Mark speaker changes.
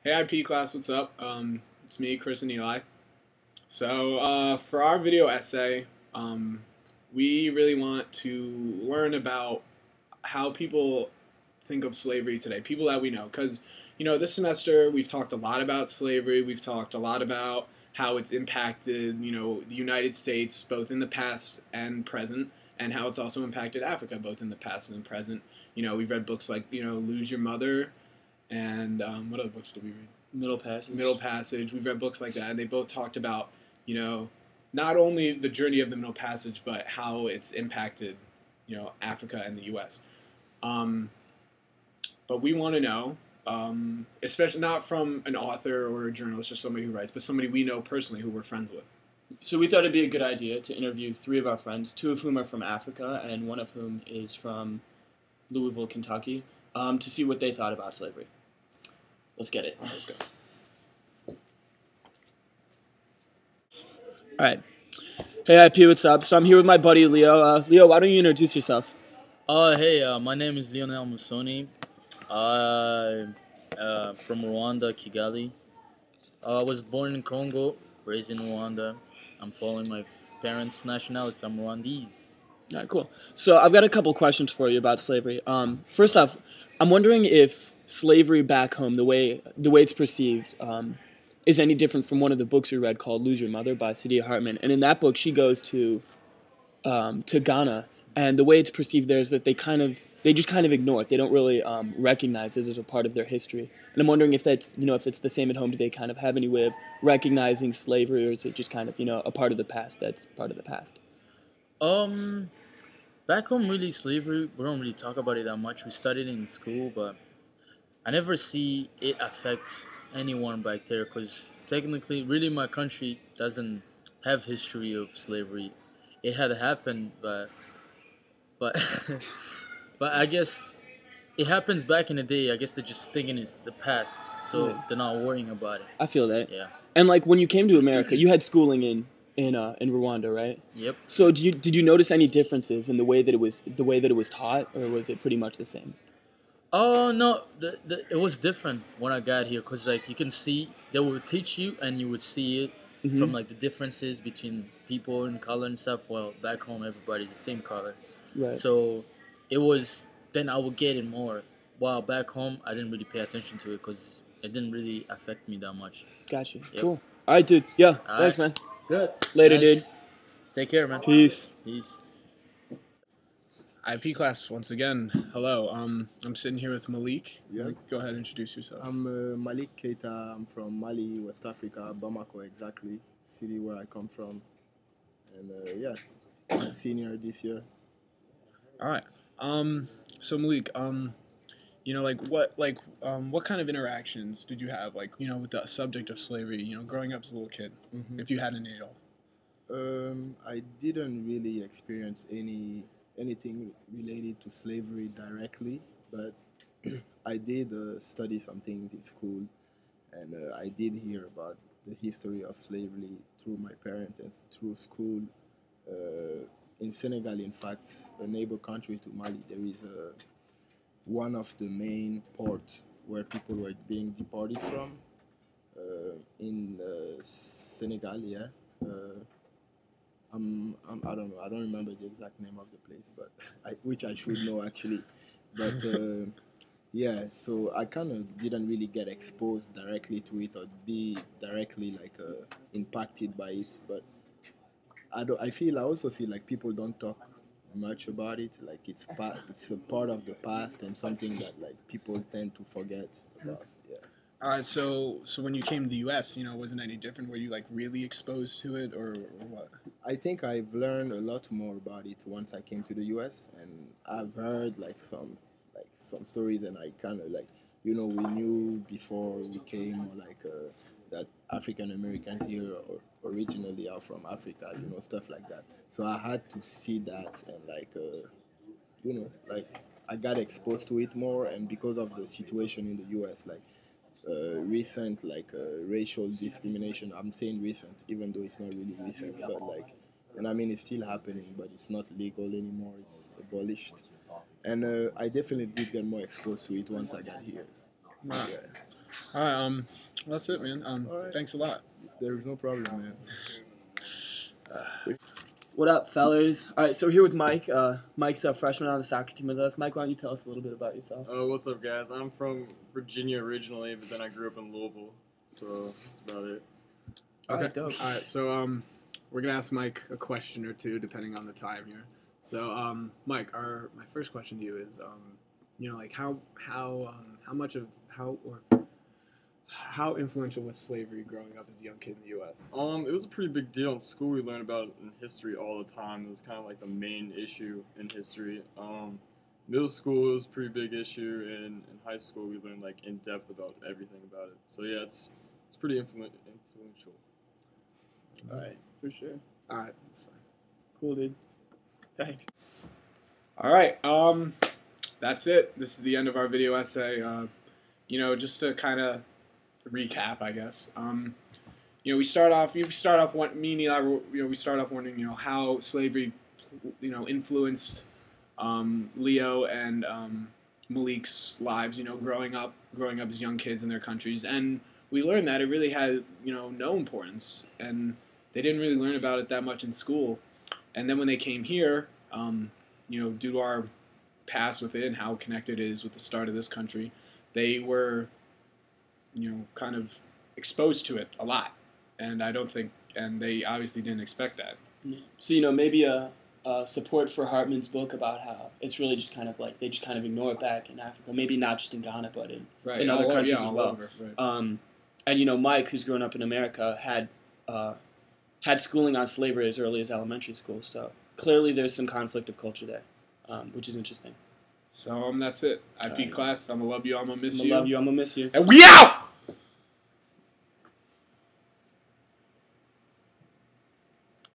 Speaker 1: Hey IP class, what's up? It's me, Chris and Eli. So for our video essay, we really want to learn about how people think of slavery today, people that we know. Because, this semester we've talked a lot about slavery, we've talked a lot about how it's impacted, the United States, both in the past and present, and how it's also impacted Africa, both in the past and present. We've read books like, Lose Your Mother, and what other books did we read?
Speaker 2: Middle Passage.
Speaker 1: Middle Passage. We've read books like that, and they both talked about, not only the journey of the Middle Passage, but how it's impacted, Africa and the U.S. But we want to know, especially not from an author or a journalist or somebody who writes, but somebody we know personally who we're friends with.
Speaker 2: So we thought it'd be a good idea to interview three of our friends, two of whom are from Africa, and one of whom is from Louisville, Kentucky, to see what they thought about slavery. Let's get it. Let's go. All right. Hey, IP, what's up? So I'm here with my buddy Leo. Leo, why don't you introduce yourself?
Speaker 3: Hey, my name is Lionel Musoni. I'm from Rwanda, Kigali. I was born in Congo, raised in Rwanda. I'm following my parents' nationality. I'm Rwandese.
Speaker 2: All right, cool. So I've got a couple questions for you about slavery. First off, I'm wondering if slavery back home, the way it's perceived, is any different from one of the books we read called "Lose Your Mother" by Saidiya Hartman. And in that book, she goes to Ghana, and the way it's perceived there is that they just kind of ignore it. They don't really recognize it as a part of their history. And I'm wondering if that's if it's the same at home. Do they kind of have any way of recognizing slavery, or is it just kind of a part of the past that's part of the past?
Speaker 3: Back home, really, slavery, we don't really talk about it that much. We studied it in school, but I never see it affect anyone back there because technically, really, my country doesn't have history of slavery. It had happened, but but I guess it happens back in the day. I guess they're just thinking it's the past, so
Speaker 2: Yeah.
Speaker 3: they're not worrying about it.
Speaker 2: I feel that.
Speaker 3: Yeah.
Speaker 2: And like when you came to America, you had schooling in Rwanda, right?
Speaker 3: Yep.
Speaker 2: So did you notice any differences in the way that it was taught, or was it pretty much the same?
Speaker 3: Oh no, it was different when I got here because like you can see they will teach you and you would see it
Speaker 2: Mm-hmm.
Speaker 3: from like the differences between people and color and stuff. Well, back home everybody's the same color,
Speaker 2: Right.
Speaker 3: so it was then I would get it more. While back home I didn't really pay attention to it because it didn't really affect me that much.
Speaker 2: Gotcha.
Speaker 3: Yep.
Speaker 2: Cool. All right, dude. Yeah.
Speaker 3: All
Speaker 2: Thanks,
Speaker 3: right.
Speaker 2: man.
Speaker 3: Good.
Speaker 2: Later,
Speaker 3: Nice.
Speaker 2: dude.
Speaker 3: Take care, man.
Speaker 2: Peace.
Speaker 3: Peace.
Speaker 1: IP class, once again, hello. I'm sitting here with Malik.
Speaker 4: Yeah.
Speaker 1: Malik, go ahead and introduce yourself.
Speaker 4: I'm Malik Keita. I'm from Mali, West Africa, Bamako exactly, city where I come from. And I'm a senior this year.
Speaker 1: All right. So Malik, what kind of interactions did you have, with the subject of slavery, growing up as a little kid, if you had any at all?
Speaker 4: I didn't really experience anything related to slavery directly, but I did study some things in school, and I did hear about the history of slavery through my parents and through school. In Senegal, in fact, a neighbor country to Mali, there is one of the main ports where people were being deported from in Senegal, yeah. I don't know. I don't remember the exact name of the place, but which I should know actually. But so I kind of didn't really get exposed directly to it or be directly impacted by it. But I also feel like people don't talk much about it. Like it's a part of the past and something that like people tend to forget about. Yeah.
Speaker 1: All right, so when you came to the U.S., wasn't any different? Were you really exposed to it, or what?
Speaker 4: I think I've learned a lot more about it once I came to the U.S. and I've heard some stories, and I kind of we knew before we came that African Americans here originally are from Africa, stuff like that. So I had to see that and I got exposed to it more, and because of the situation in the U.S. Recent racial discrimination. I'm saying recent, even though it's not really recent, but and I mean it's still happening, but it's not legal anymore. It's abolished, and I definitely did get more exposed to it once I got here.
Speaker 1: Right.
Speaker 4: Yeah.
Speaker 1: All right. That's it, man.
Speaker 4: All right.
Speaker 1: Thanks a lot.
Speaker 4: There is no problem, man.
Speaker 2: What up, fellas? All right, so we're here with Mike. Mike's a freshman on the soccer team with us. Mike, why don't you tell us a little bit about yourself?
Speaker 5: What's up, guys? I'm from Virginia originally, but then I grew up in Louisville, so that's about it.
Speaker 2: All right,
Speaker 1: Okay.
Speaker 2: dope.
Speaker 1: All right. So we're gonna ask Mike a question or two depending on the time here. So Mike, my first question to you is like how influential was slavery growing up as a young kid in the U.S.?
Speaker 5: It was a pretty big deal in school. We learned about it in history all the time. It was kind of like the main issue in history. Middle school was a pretty big issue, and in high school we learned like in depth about everything about it. So yeah, it's pretty influential.
Speaker 2: All right, for sure.
Speaker 1: All right, that's fine.
Speaker 2: Cool, dude. Thanks.
Speaker 1: All right, that's it. This is the end of our video essay. Just to kind of recap, I guess. We start off me and Eli, we start off wondering, how slavery, influenced Leo and Malik's lives, growing up as young kids in their countries, and we learned that it really had, no importance, and they didn't really learn about it that much in school. And then when they came here, due to our past within how connected it is with the start of this country, they were, kind of exposed to it a lot, and they obviously didn't expect that.
Speaker 2: So maybe a support for Hartman's book about how it's really just kind of like they just kind of ignore it back in Africa, maybe not just in Ghana, but in other countries as well.
Speaker 1: Over, right.
Speaker 2: And Mike, who's grown up in America, had schooling on slavery as early as elementary school. So clearly, there's some conflict of culture there, which is interesting.
Speaker 1: So that's it. IP class. I'm gonna love you. I'm gonna miss you.
Speaker 2: I'm gonna miss you.
Speaker 1: And we out.